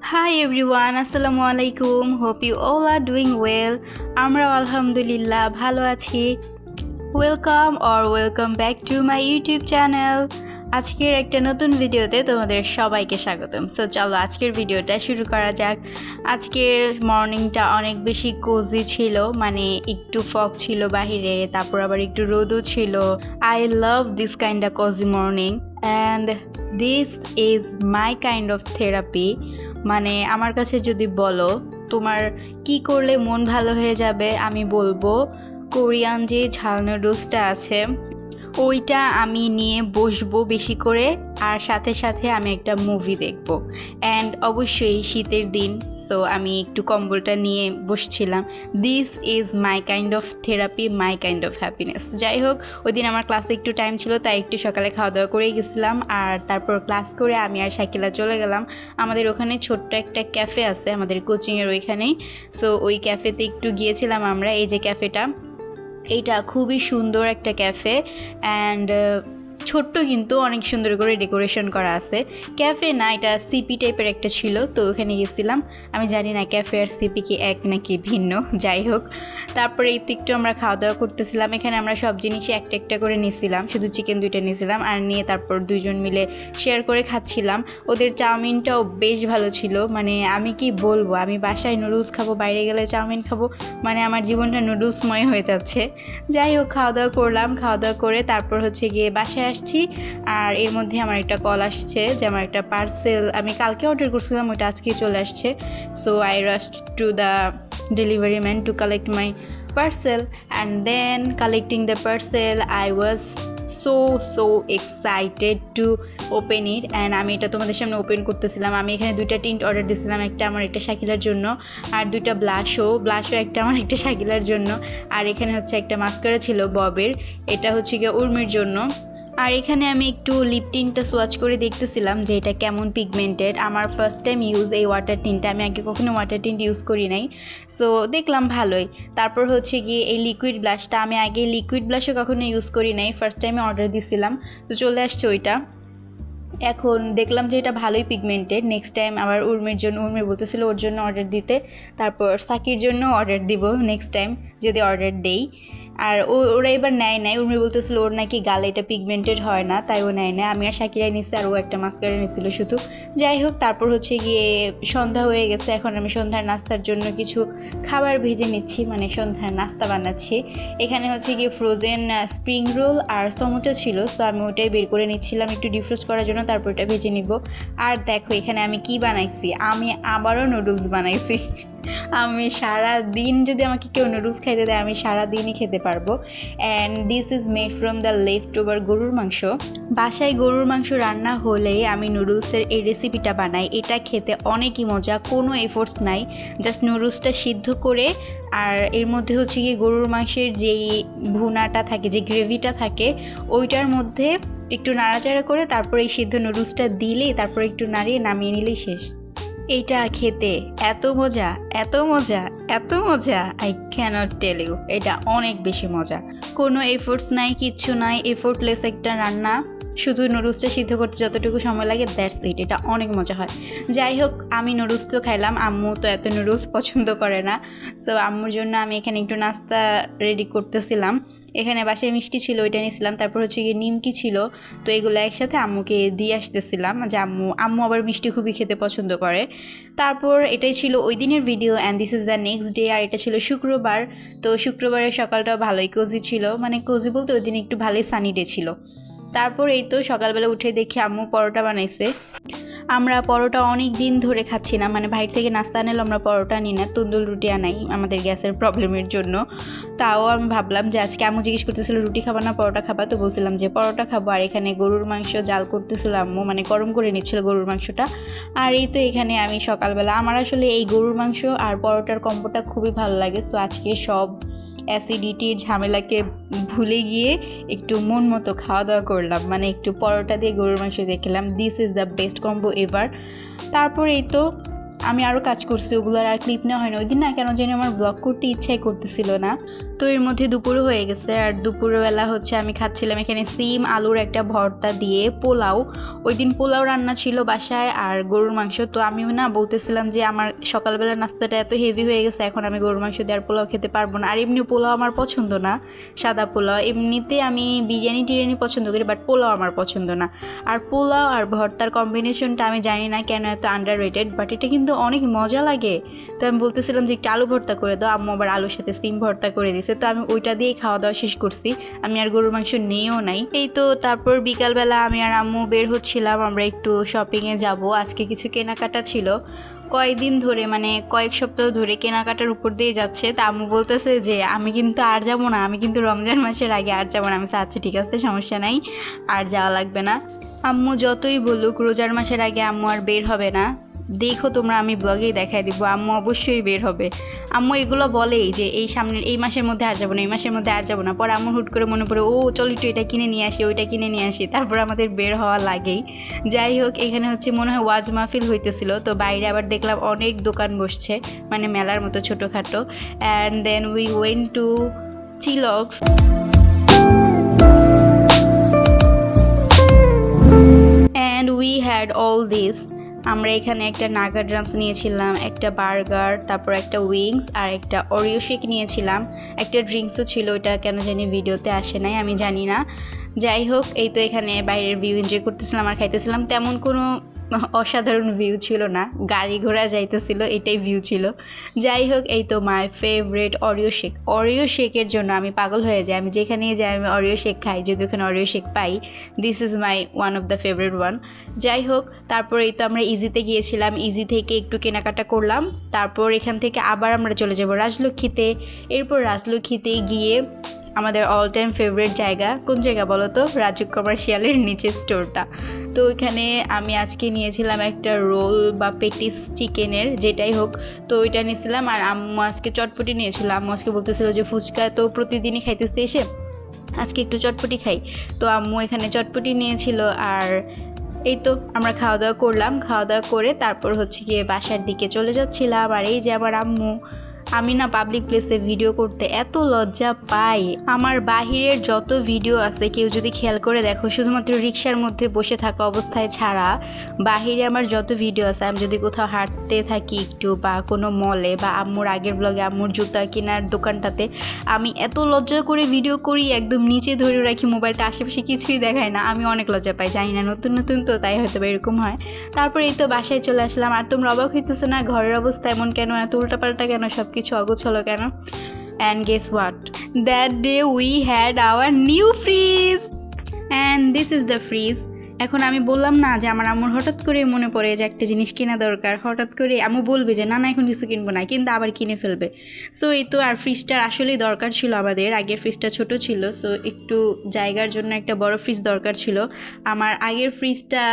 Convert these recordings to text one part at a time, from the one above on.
Hi everyone, Assalamu alaikum. Hope you all are doing well. Amra alhamdulillah bhalo achi. Welcome back to my YouTube channel. আজকের একটা নতুন ভিডিওতে তোমাদের সবাইকে স্বাগতম। সো চলো আজকের ভিডিওটা শুরু করা যাক। আজকের মর্নিংটা অনেক বেশি কোজি ছিল, মানে একটু ফগ ছিল বাহিরে, তারপর আবার একটু রোদও ছিল। I love this kind of cosy morning and this is my kind of therapy. মানে আমার কাছে যদি বলো তোমার কি করলে মন ভালো হয়ে যাবে, আমি বলবো কোরিয়ান যে ঝাল নুডলসটা আছে ওইটা আমি নিয়ে বসবো বেশি করে, আর সাথে সাথে আমি একটা মুভি দেখবো। অ্যান্ড অবশ্যই শীতের দিন, সো আমি একটু কম্বলটা নিয়ে বসছিলাম। This is my kind of therapy, my kind of happiness. যাই হোক, ওই দিন আমার ক্লাসে একটু টাইম ছিল, তাই একটু সকালে খাওয়া দাওয়া করেই গেছিলাম। আর তারপর ক্লাস করে আমি আর শাকিলা চলে গেলাম। আমাদের ওখানে ছোট্ট একটা ক্যাফে আছে আমাদের কোচিংয়ের ওইখানেই। সো ওই ক্যাফেতে একটু গিয়েছিলাম আমরা। এই যে ক্যাফেটা, এইটা খুবই সুন্দর একটা ক্যাফে অ্যান্ড ছোট্ট, কিন্তু অনেক সুন্দর করে ডেকোরেশন করা আছে। ক্যাফে না, এটা সিপি টাইপের একটা ছিল, তো ওখানে গেছিলাম। আমি জানি না ক্যাফে আর সিপি কি এক নাকি ভিন্ন, যাই হোক। তারপরে এই তো একটু আমরা খাওয়া দাওয়া করতেছিলাম। এখানে আমরা সব জিনিসই একটা একটা করে নিয়েছিলাম, শুধু চিকেন 2টা নিয়েছিলাম, আর নিয়ে তারপর দুইজন মিলে শেয়ার করে খাচ্ছিলাম। ওদের চাউমিনটাও বেশ ভালো ছিল। মানে আমি কি বলবো, আমি বাসায় নুডলস খাবো, বাইরে গেলে চাউমিন খাবো, মানে আমার জীবনটা নুডলসময় হয়ে যাচ্ছে। যাই হোক, খাওয়া দাওয়া করলাম। খাওয়া দাওয়া করে তারপর হচ্ছে গিয়ে বাসায় আসছি। আর এর মধ্যে আমার একটা কল আসছে যে আমার একটা পার্সেল আমি কালকে অর্ডার করছিলাম, ওইটা আজকে চলে আসছে। So I রাশড to the delivery man to collect my parcel, and then collecting the parcel I was so excited to open it, and আমি এটা তোমাদের সামনে ওপেন করতেছিলাম। আমি এখানে 2টা টিন্ট অর্ডার দিয়েছিলাম, একটা আমার একটা শাকিলার জন্য, আর 2টা ব্লাশও একটা আমার একটা শাকিলার জন্য। আর এখানে হচ্ছে একটা মাস্কারা ছিল ববের, এটা হচ্ছে গিয়ে উর্মির জন্য। আর এখানে আমি একটু লিপ টিনটা সোয়াচ করে দেখতেছিলাম যে এটা কেমন পিগমেন্টেড। আমার ফার্স্ট টাইম ইউজ এই ওয়াটার টিনটা, আমি আগে কখনো ওয়াটার টিন্ট ইউজ করি নাই, সো দেখলাম ভালোই। তারপর হচ্ছে গিয়ে এই লিকুইড ব্লাশটা, আমি আগে লিকুইড ব্লাশও কখনো ইউজ করি নাই, ফার্স্ট টাইমে অর্ডার দিছিলাম, তো চলে আসছে ওইটা। এখন দেখলাম যে এটা ভালোই পিগমেন্টেড। নেক্সট টাইম আবার উর্মির জন্য, উর্মি বলতেছিল ওর জন্য অর্ডার দিতে, তারপর সাকির জন্য অর্ডার দিব নেক্সট টাইম যদি অর্ডার দেই। আর ওরা এবার নেয় নাই, উর্মি বলতেছিল ওর নাকি গালে এটা পিগমেন্টেড হয় না, তাই ও নেয় না। আমি আর শাকিরাই নিছি, আর ও একটা মাস্কারা নিয়েছিল শুধু। যাই হোক, তারপর হচ্ছে গিয়ে সন্ধ্যা হয়ে গেছে। এখন আমি সন্ধ্যার নাস্তার জন্য কিছু খাবার ভেজে নিচ্ছি, মানে সন্ধ্যার নাস্তা বানাচ্ছি। এখানে হচ্ছে গিয়ে ফ্রোজেন স্প্রিং রোল আর সমোসা ছিল, সো আমি ওটাই বের করে নিচ্ছিলাম একটু ডিফ্রোস্ট করার জন্য, তারপর ওটা ভেজে নিব। আর দেখো এখানে আমি কি বানাইছি, আমি আবারও নুডলস বানাইছি। আমি সারা দিন যদি আমাকে কেউ নুডলস খাইতে দেয়, আমি সারা দিনই খেতে পারবো। And this is made from the left over গরুর মাংস। বাসায় গরুর মাংস রান্না হলেই আমি নুডলসের এই রেসিপিটা বানাই। এটা খেতে অনেকই মজা, কোনো এফোর্টস নাই, জাস্ট নুডলসটা সিদ্ধ করে, আর এর মধ্যে হচ্ছে গিয়ে গরুর মাংসের যেই ভুনাটা থাকে, যে গ্রেভিটা থাকে, ওইটার মধ্যে একটু নাড়াচাড়া করে তারপর এই সিদ্ধ নুডলসটা দিলেই, তারপর একটু নাড়িয়ে নামিয়ে নিলেই শেষ। এইটা খেতে এত মজা, এত মজা, এত মজা, আই ক্যানট টেল ইউ। এটা অনেক বেশি মজা, কোনো এফোর্টস নাই, কিচ্ছু নাই, এফোর্টলেস একটা রান্না। শুধু নুডলসটা সিদ্ধ করতে যতটুকু সময় লাগে, দ্যাটস ইট। এটা অনেক মজা হয়। যাই হোক, আমি নুডলস তো খাইলাম, আম্মু তো এত নুডলস পছন্দ করে না, সো আম্মুর জন্য আমি এখানে একটু নাস্তা রেডি করতেছিলাম। এখানে বাসায় মিষ্টি ছিল, ওইটা নিয়েছিলাম, তারপর হচ্ছে গিয়ে নিমকি ছিল, তো এগুলো একসাথে আম্মুকে দিয়ে আসতেছিলাম, যে আম্মু আবার মিষ্টি খুবই খেতে পছন্দ করে। তারপর এটাই ছিল ওই দিনের video, and this is the next day. আর এটা ছিল শুক্রবার, তো শুক্রবারের সকালটাও ভালোই কোজি ছিল, মানে কোজি বলতে ওই দিন একটু ভালোই সানি ডে ছিল। তারপর এই তো সকালবেলা উঠে দেখি আম্মু পরোটা বানাইছে। আমরা পরোটা অনেক দিন ধরে খাচ্ছি না, মানে বাইরে থেকে নাস্তা আনলে আমরা পরোটা নিই না, তন্দুর রুটি আনাই আমাদের গ্যাসের প্রবলেমের জন্য। তাও আমি ভাবলাম যে আজকে আম্মু জিজ্ঞেস করতেছিল রুটি খাবা না পরোটা খাবা, তো বলছিলাম যে পরোটা খাবো। আর এখানে গরুর মাংস জাল করতেছিল আম্মু, মানে গরম করে নিচ্ছিল গরুর মাংসটা। আর এই তো এখানে আমি সকালবেলা, আমার আসলে এই গরুর মাংস আর পরোটার কম্বোটা খুবই ভালো লাগে, সো আজকে সব অ্যাসিডিটির ঝামেলাকে ভুলে গিয়ে একটু মন মতো খাওয়া দাওয়া করলাম, মানে একটু পরোটা দিয়ে গরুর মাংস দিয়ে খেলাম। This is the best combo ever. তারপর এই তো আমি আরও কাজ করছি, ওগুলোর আর ক্লিপ নেওয়া হয় না। ওই দিন না কেন জানি আমার ব্লগ করতে ইচ্ছাই করতেছিল না, তো এর মধ্যে দুপুরও হয়ে গেছে, আর দুপুরবেলা হচ্ছে আমি খাচ্ছিলাম এখানে সিম আলুর একটা ভর্তা দিয়ে পোলাও। ওই দিন পোলাও রান্না ছিল বাসায় আর গরুর মাংস। তো আমি না বলতেছিলাম যে আমার সকালবেলা নাস্তাটা এত হেভি হয়ে গেছে, এখন আমি গরুর মাংস দিয়ে আর পোলাও খেতে পারবো না। আর এমনি পোলাও আমার পছন্দ না, সাদা পোলাও। এমনিতে আমি বিরিয়ানি পছন্দ করি, বাট পোলাও আমার পছন্দ না। আর পোলাও আর ভর্তার কম্বিনেশনটা আমি জানি না কেন এত আন্ডার রেটেড, বাট এটা কিন্তু অনেক মজা লাগে। তো আমি বলতেছিলাম যে একটু আলু ভর্তা করে দাও, আম্মু আবার আলুর সাথে সিম ভর্তা করে দিয়েছে। তো আমি ওইটা দিয়েই খাওয়া দাওয়া শেষ করছি, আমি আর গরুর মাংস নিয়েও নাই। এই তো তারপর বিকালবেলা আমি আর আম্মু বের হচ্ছিলাম, আমরা একটু শপিংয়ে যাব। আজকে কিছু কেনাকাটা ছিল, কয়েকদিন ধরে মানে কয়েক সপ্তাহ ধরে কেনাকাটার উপর দিয়ে যাচ্ছে। তা আম্মু বলতেছে যে আমি কিন্তু আর যাবো না, আমি কিন্তু রমজান মাসের আগে আর যাবো না। আমি আচ্ছা ঠিক আছে, সমস্যা নাই, আর যাওয়া লাগবে না। আম্মু যতই বলুক রোজার মাসের আগে আম্মু আর বের হবে না। দেখো তোমরা, আমি ব্লগেই দেখাই দিব, আম্মু অবশ্যই বের হবে। আম্মু এগুলো বলেই যে এই মাসের মধ্যে আর যাবো না, এই মাসের মধ্যে আর যাবো না। পরে আম্মু হুট করে মনে পড়ে, ও চল একটু এটা কিনে নিয়ে আসি, ওইটা কিনে নিয়ে আসি, তারপর আমাদের বের হওয়া লাগেই। যাই হোক, এখানে হচ্ছে মনে হয় ওয়াজ মাহফিল হইতেছিল। তো বাইরে আবার দেখলাম অনেক দোকান বসছে, মানে মেলার মতো ছোটোখাটো। And then we went to Chillox and we had all this. আমরা এখানে একটা নাগা ড্রামস নিয়েছিলাম, একটা বার্গার, তারপর একটা উইংস আর একটা অরিও শেক নিয়েছিলাম। একটা ড্রিঙ্কসও ছিল, ওইটা কেন জানি ভিডিওতে আসে নাই, আমি জানি না। যাই হোক, এই তো এখানে বাইরের ভিউ এনজয় করতেছিলাম আর খাইতেছিলাম। তেমন কোনো অসাধারণ ভিউ ছিল না, গাড়ি ঘোড়া যাইতেছিল, এটাই ভিউ ছিল। যাই হোক, এই তো মাই ফেভারিট অরিও শেকের জন্য আমি পাগল হয়ে যাই। আমি যেখানেই যাই আমি অরিও শেক খাই, যদি ওখানে Oreo shake pi. This is my one of the favourite one. যাই হোক, তারপর এই তো আমরা ইজিতে গিয়েছিলাম, ইজি থেকে একটু কেনাকাটা করলাম। তারপর এখান থেকে আবার আমরা চলে যাব রাজলক্ষ্মীতে। এরপর রাজলক্ষ্মীতে গিয়ে আমাদের অল টাইম ফেভারিট জায়গা, কোন জায়গা বলো তো? রাজু কমার্শিয়ালের নিচের স্টোরটা। তো ওইখানে আমি আজকে নিয়েছিলাম একটা রোল বা পেটিস চিকেনের, যেটাই হোক। তো ওইটা নিয়েছিলাম। আর আম্মু আজকে চটপটি নিয়েছিল। আম্মু আজকে বলতেছিল যে ফুচকা তো প্রতিদিনই খাইতেছে এসে, আজকে একটু চটপটি খাই। তো আম্মু এখানে চটপটি নিয়েছিল। আর এই তো আমরা খাওয়া দাওয়া করলাম, খাওয়া দাওয়া করে তারপর হচ্ছে গিয়ে বাসার দিকে চলে যাচ্ছিলাম। আর এই যে আমার আম্মু, আমি না পাবলিক প্লেসে ভিডিও করতে এত লজ্জা পাই। আমার বাহিরের যত ভিডিও আছে কেউ যদি খেয়াল করে দেখো, শুধুমাত্র রিক্সার মধ্যে বসে থাকা অবস্থায় ছাড়া বাহিরে আমার যত ভিডিও আছে, আমি যদি কোথাও হাঁটতে থাকি একটু বা কোনো মলে বা আম্মুর আগের ব্লগে আম্মুর জুতা কেনার দোকানটাতে, আমি এত লজ্জা করে ভিডিও করি, একদম নিচে ধরে রাখি মোবাইলটা, আশেপাশে কিছুই দেখায় না। আমি অনেক লজ্জা পাই, জানি না, নতুন নতুন তো তাই হয়তো এরকম হয়। তারপর এই তো বাসায় চলে আসলাম। আর তোমরা অবাক হইতেছো না ঘরের অবস্থা এমন কেন, এত উল্টাপাল্টা কেন, সব কিছু অগোছালো কেন? And guess what, that day we had our new fridge and this is the fridge. এখন আমি বললাম না যে আমার আম্মুর হঠাৎ করে মনে পড়ে যে একটা জিনিস কেনা দরকার, হঠাৎ করে আম্মু বলবে যে না না এখন কিছু কিনবো না, কিন্তু আবার কিনে ফেলবে। সো এই তো, আর ফ্রিজটার আসলেই দরকার ছিল আমাদের। আগের ফ্রিজটা ছোট ছিল, সো একটু জায়গার জন্য একটা বড় ফ্রিজ দরকার ছিল। আমার আগের ফ্রিজটা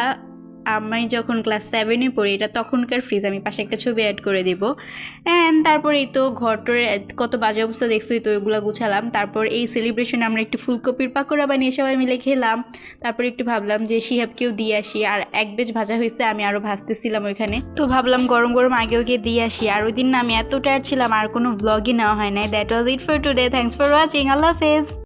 আমি যখন ক্লাস 7-এ পড়ি, এটা তখনকার ফ্রিজ, আমি পাশে একটা ছবি অ্যাড করে দিব। অ্যান্ড তারপর এই তো ঘরটোর কত বাজে অবস্থা দেখছোই তো, ওইগুলো গুছালাম। তারপর এই সেলিব্রেশনে আমরা একটু ফুলকপির পাকোড়া বানিয়ে সবাই মিলে খেলাম। তারপর একটু ভাবলাম যে শিহাবকেও দিয়ে আসি, আর এক বেশ ভাজা হয়েছে, আমি আরও ভাজতেছিলাম ওইখানে। তো ভাবলাম গরম গরম আগেও গিয়ে দিয়ে আসি। আর ওই দিন না আমি এত টায়ার্ড ছিলাম, আর কোনো ব্লগই নেওয়া হয় নাই। That was it for today, thanks for watching, আল্লাহ হাফেজ।